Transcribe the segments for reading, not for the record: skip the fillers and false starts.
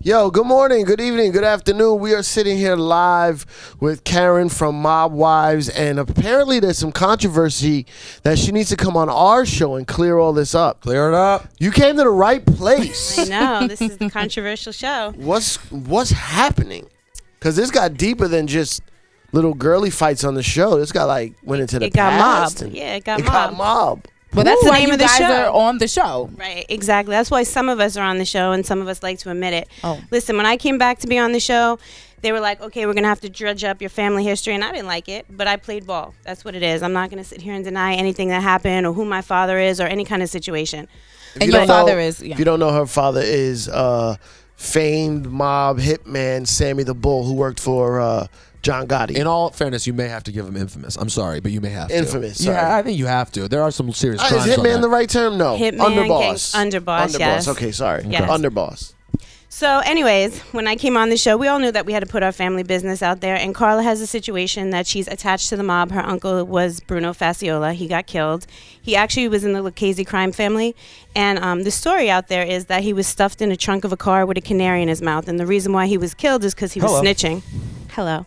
Yo, good morning, good evening, good afternoon. We are sitting here live with Karen from Mob Wives, and apparently there's some controversy that she needs to come on our show and clear all this up. Clear it up. You came to the right place. I know. This is the controversial show. What's happening? Because this got deeper than just little girly fights on the show. This got went into the past. It got It mobbed. got mobbed. But that's Ooh, the why name you of the guys show. are On the show. Right, exactly. That's why some of us are on the show and some of us like to admit it. Oh. Listen, when I came back to be on the show, they were like, okay, we're going to have to dredge up your family history. And I didn't like it, but I played ball. That's what it is. I'm not going to sit here and deny anything that happened or who my father is or any kind of situation. And your father is. Yeah. If you don't know, her father is famed mob hitman Sammy the Bull, who worked for John Gotti. In all fairness, you may have to give him infamous. I'm sorry, but you may have to. Infamous, sorry. Yeah, I think you have to. There are some serious crimes is on hitman that. the right term? No. Hitman, Underboss. underboss, yes. Okay, sorry. Yes. Underboss. So anyways, when I came on the show, we all knew that we had to put our family business out there. And Carla has a situation that she's attached to the mob. Her uncle was Bruno Fasciola. He got killed. He actually was in the Lucchese crime family. And the story out there is that he was stuffed in a trunk of a car with a canary in his mouth. And the reason why he was killed is because he was snitching. Hello.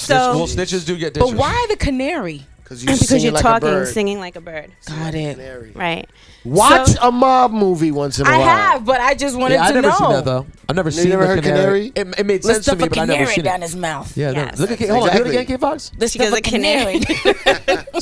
Well, snitches do get dishes. But why the canary? Because you're talking, singing like a bird. Got it. Right. Watch a mob movie once in a while. I have, but I just wanted to know. I've never seen that though. I've never seen never the heard Canary? It made Let's sense to stuff me, a but I never canary seen down it. his mouth. Yeah, Yes, no. Look at that's hold on, do it exactly. again, K-Fox. Let's Because stuff a a canary.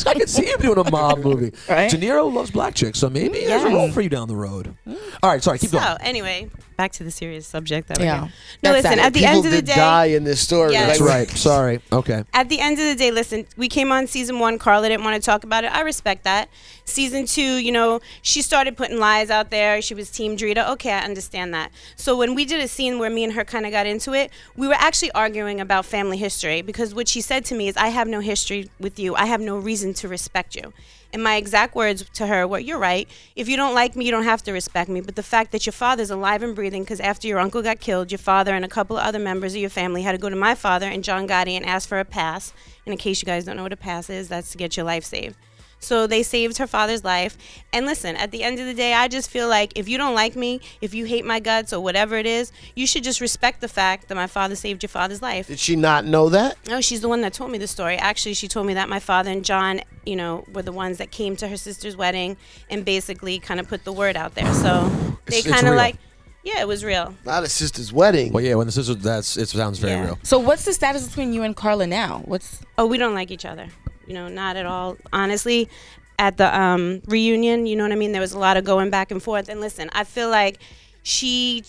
I can see him doing a mob movie. Right? De Niro loves black chicks, so maybe there's a role for you down the road. All right, sorry, keep going. So anyway, back to the serious subject that we're Yeah. here. No, That's listen, that. at the People end of the did day. die in this story. Yes. That's right. Sorry. Okay. At the end of the day, listen, we came on season 1. Carla didn't want to talk about it. I respect that. Season 2, she started putting lies out there. She was Team Drita. Okay, I understand that. So when we did a scene where me and her kind of got into it, we were actually arguing about family history because what she said to me is, I have no history with you. I have no reason to respect you. And my exact words to her were, you're right. If you don't like me, you don't have to respect me. But the fact that your father's alive and breathing, because after your uncle got killed, your father and a couple of other members of your family had to go to my father and John Gotti and ask for a pass. And in case you guys don't know what a pass is, that's to get your life saved. So they saved her father's life. And listen, at the end of the day, I just feel like if you don't like me, if you hate my guts or whatever it is, you should just respect the fact that my father saved your father's life. Did she not know that? No, she's the one that told me the story. Actually, she told me that my father and John, were the ones that came to her sister's wedding and basically kind of put the word out there. So they It's kind of real. yeah, it was real. Not a sister's wedding. Well, yeah, when the sister, it sounds very Yeah. real. So what's the status between you and Carla now? Oh, we don't like each other. Not at all. Honestly, at the reunion, you know what I mean? There was a lot of going back and forth. And listen, I feel like she,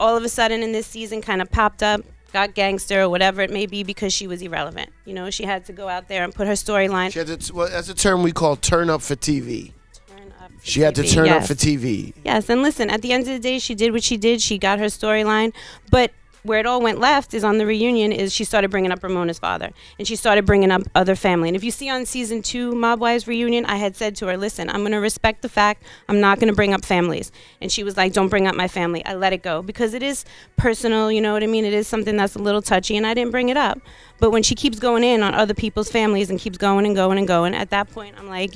all of a sudden in this season, kind of popped up, got gangster or whatever it may be because she was irrelevant. She had to go out there and put her storyline. She had to, that's a term we call turn up for TV. Turn up for She had to TV. turn up Yes. for TV. Yes, and listen, at the end of the day, she did what she did. She got her storyline. But where it all went left is on the reunion is she started bringing up Ramona's father. And she started bringing up other family. And if you see on season 2 Mob Wives reunion, I had said to her, listen, I'm going to respect the fact I'm not going to bring up families. And she was like, don't bring up my family. I let it go because it is personal, you know what I mean? It is something that's a little touchy and I didn't bring it up. But when she keeps going in on other people's families and keeps going and going and going, at that point, I'm like,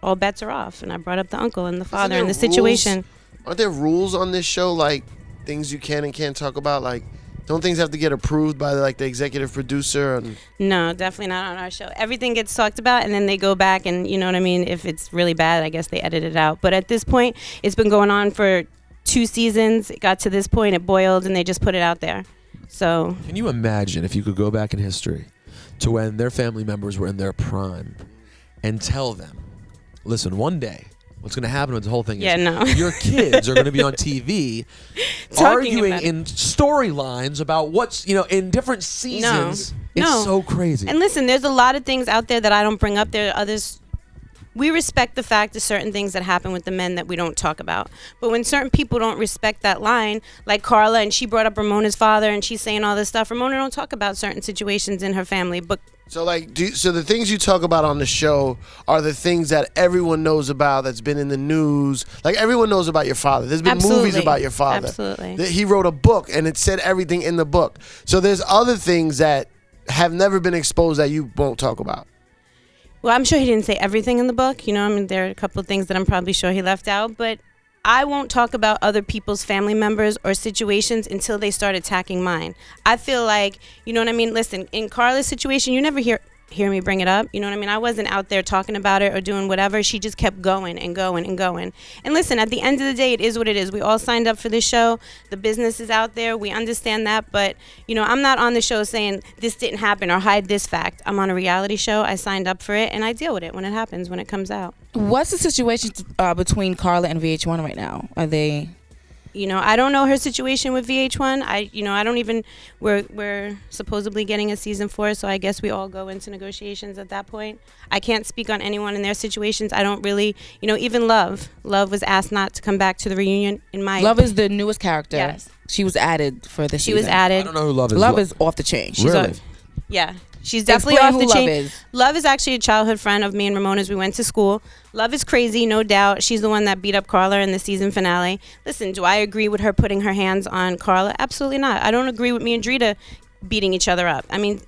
all bets are off. And I brought up the uncle and the father and the situation. Aren't there rules on this show, like things you can and can't talk about? Like, don't things have to get approved by the executive producer? And No, definitely not on our show. Everything gets talked about, and then they go back and, you know what I mean? If it's really bad, I guess they edit it out. But at this point, it's been going on for 2 seasons. It got to this point, it boiled, and they just put it out there. So Can you imagine if you could go back in history to when their family members were in their prime and tell them, listen, one day, what's going to happen with the whole thing Yeah, is no. your kids are going to be on TV Talking arguing about it. in storylines about what's, in different seasons. It's No. so crazy. And listen, there's a lot of things out there that I don't bring up. There are others. We respect the fact of certain things that happen with the men that we don't talk about. But when certain people don't respect that line, like Carla, and she brought up Ramona's father, and she's saying all this stuff, Ramona don't talk about certain situations in her family. But so, so the things you talk about on the show are the things that everyone knows about, that's been in the news. Like, everyone knows about your father. There's been Absolutely. movies about your father. Absolutely. He wrote a book, and it said everything in the book. So there's other things that have never been exposed that you won't talk about. Well, I'm sure he didn't say everything in the book. There are a couple of things that I'm probably sure he left out. But I won't talk about other people's family members or situations until they start attacking mine. I feel like, you know what I mean? Listen, in Carla's situation, you never hear me bring it up. You know what I mean? I wasn't out there talking about it or doing whatever. She just kept going and going and going. And listen, at the end of the day, it is what it is. We all signed up for this show. The business is out there. We understand that. But, you know, I'm not on the show saying this didn't happen or hide this fact. I'm on a reality show. I signed up for it, and I deal with it when it happens, when it comes out. What's the situation between Carla and VH1 right now? Are they... You know, I don't know her situation with VH1. I don't even. We're supposedly getting a season 4, so I guess we all go into negotiations at that point. I can't speak on anyone in their situations. I don't really, even Love was asked not to come back to the reunion. Love is the newest character. Yes, she was added for this. She was added. I don't know who Love is. Love is off the chain. She's really? Yeah. She's definitely off the chain. Love is. Love is actually a childhood friend of me and Ramona's. We went to school. Love is crazy, no doubt. She's the one that beat up Carla in the season finale. Listen, do I agree with her putting her hands on Carla? Absolutely not. I don't agree with me and Drita beating each other up. I mean,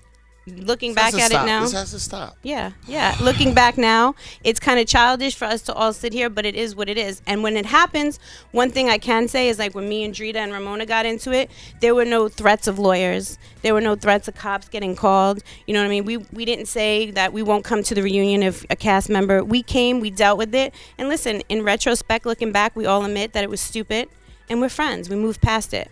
looking back at it now, this has to stop. Yeah. Looking back now, it's kind of childish for us to all sit here, but it is what it is. And when it happens, one thing I can say is, like, when me and Drita and Ramona got into it, there were no threats of lawyers. There were no threats of cops getting called. You know what I mean? We didn't say that we won't come to the reunion if a cast member. We came, we dealt with it. And listen, in retrospect, looking back, we all admit that it was stupid, and we're friends. We moved past it.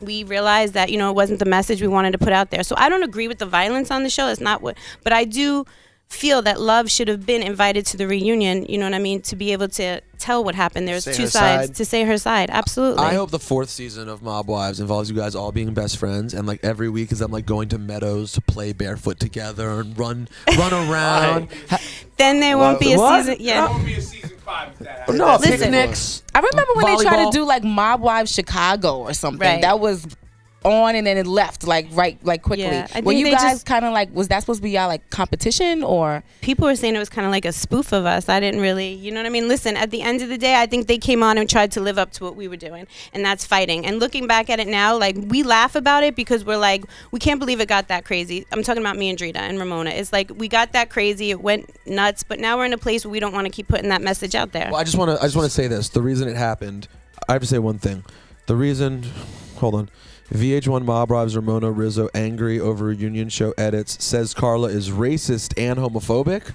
We realized that, it wasn't the message we wanted to put out there. So I don't agree with the violence on the show. It's not what, but I do feel that Love should have been invited to the reunion, you know what I mean, to be able to tell what happened. There's two sides to say her side. Absolutely. I hope the 4th season of Mob Wives involves you guys all being best friends, and like every week is them like going to meadows to play barefoot together and run around. Then there won't be a season. Yeah. There won't be a season 5 if that happens. No, Listen. picnics. I remember when they tried Volleyball. to do like Mob Wives Chicago or something. Right. That was on and then it left like quickly. Yeah, I Were think you they guys just- kind of like, was that supposed to be y'all like competition or? People were saying it was kind of like a spoof of us. I didn't really, you know what I mean? Listen, at the end of the day, I think they came on and tried to live up to what we were doing, and that's fighting. And looking back at it now, like, we laugh about it because we're like, we can't believe it got that crazy. I'm talking about me and Drita and Ramona. It's like, we got that crazy, it went nuts, but now we're in a place where we don't want to keep putting that message out there. Well, I just want to say this. The reason it happened, I have to say one thing. The reason, hold on. VH1 Mob Wives Ramona Rizzo angry over reunion show edits, says Carla is racist and homophobic.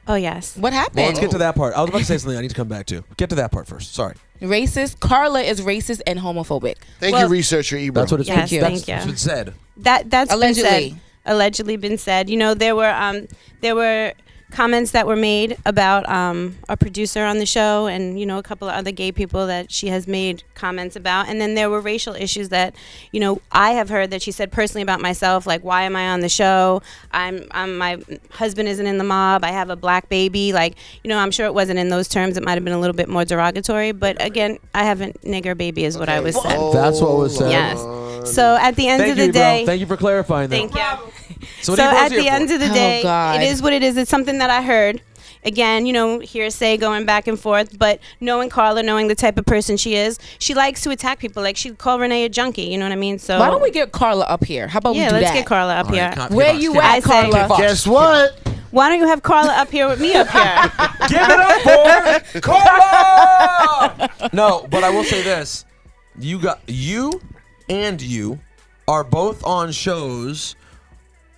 Oh, yes. What happened? Well, let's get to that part. I was about to say something I need to come back to. Get to that part first. Sorry. Racist. Carla is racist and homophobic. Thank you, researcher Ebro. That's what it's Yes, been, thank you. that's been said. That's Allegedly. allegedly been said. There were comments that were made about our producer on the show, and a couple of other gay people that she has made comments about. And then there were racial issues that I have heard that she said personally about myself, like, why am I on the show? I'm my husband isn't in the mob. I have a black baby. Like, I'm sure it wasn't in those terms. It might have been a little bit more derogatory. But again, I have a nigger baby is what I was said. That's what was said. Yes. So at the end Thank of the you, day, bro. Thank you for clarifying that. thank you. So, So what are you at both here the end for? of the Oh, day, God. it is what it is. It's something that I heard. Again, hearsay going back and forth. But knowing Carla, knowing the type of person she is, she likes to attack people. Like, she'd call Renee a junkie. You know what I mean? So Why don't we get Carla up here? How about we do let's that? get Carla up All right, here. Kid Where Fox, you Kid at, Fox. I say- Carla? Guess what? Why don't you have Carla up here with me up here? Give it up for Carla! No, but I will say this: you are both on shows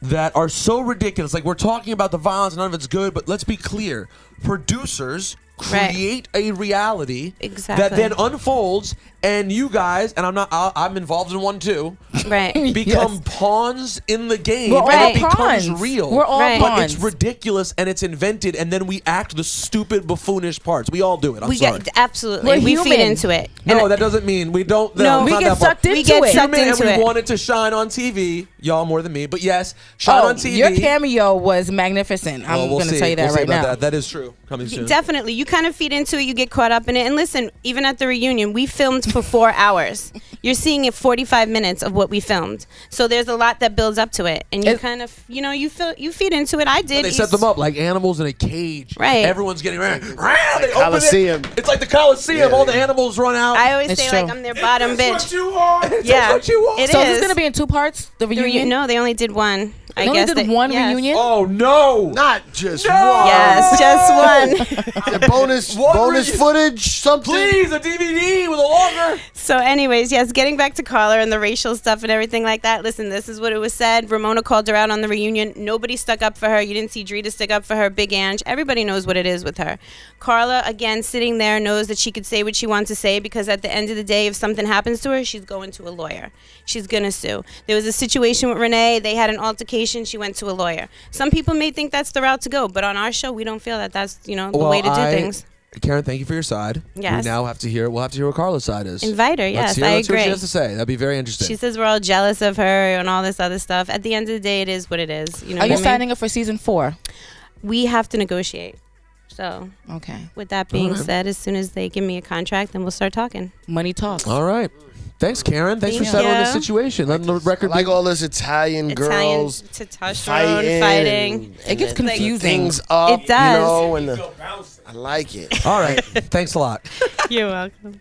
that are so ridiculous. Like, we're talking about the violence, none of it's good. But let's be clear: producers Right. create a reality Exactly. that then unfolds, and you guys, and I'm involved in one too, Right. become Yes. pawns in the game, We're all and it becomes pawns. real. We're all Right. But pawns. it's ridiculous and it's invented, and then we act the stupid, buffoonish parts. We all do it. I'm We sorry. get absolutely. We're we feed human. into it. No, And that doesn't mean we don't. No, we not get that part. sucked into We get it. sucked Human, into and we it. wanted to shine on TV. Y'all more than me, but yes, shine on TV. Your cameo was magnificent. Well, I'm we'll going to see. tell you that We'll see right about now. That. That is true. Coming soon. Definitely. You kind of feed into it. You get caught up in it. And listen, even at the reunion, we filmed for 4 hours. You're seeing it 45 minutes of what we filmed. So there's a lot that builds up to it. And you kind of, you feed into it. I did. They set them up like animals in a cage. Right. Everyone's getting around. They open Coliseum. it. It's like the Coliseum. All the animals run out. I always It's say, true. like, I'm their bottom That's bitch. what you are. Yeah. what you want. It So is. this is going to be in 2 parts, the reunion? No, they only did one. I They only guess did that- one yes. reunion. Oh no! Not just No! one. Yes, just one. Yeah, bonus One bonus reunion. footage, something. Please, a DVD with a longer. So, anyways, yes, getting back to Carla and the racial stuff and everything like that. Listen, this is what it was said. Ramona called her out on the reunion. Nobody stuck up for her. You didn't see Drita stick up for her. Big Ange. Everybody knows what it is with her. Carla, again, sitting there, knows that she could say what she wants to say because at the end of the day, if something happens to her, she's going to a lawyer. She's going to sue. There was a situation with Renee. They had an altercation. She went to a lawyer. Some people may think that's the route to go, but on our show, we don't feel that that's, the way to do things. Karen, thank you for your side. Yes. We now have to hear. We'll have to hear what Carla's side is. Invite her, yes, Let's hear I what she agree. has to say. That'd be very interesting. She says we're all jealous of her and all this other stuff. At the end of the day, it is what it is. You know Are what you I mean? signing up for season 4? We have to negotiate. So, Okay. with that being Alright. said, as soon as they give me a contract, then we'll start talking. Money talks. All right. Thanks, Karen. Thanks for Thank settling you. this situation. Letting the record Like be. all this Italian girls Testosterone fighting. It gets and confusing. Things up, It does. You know, and Still bouncing. I like it. All right. Thanks a lot. You're welcome.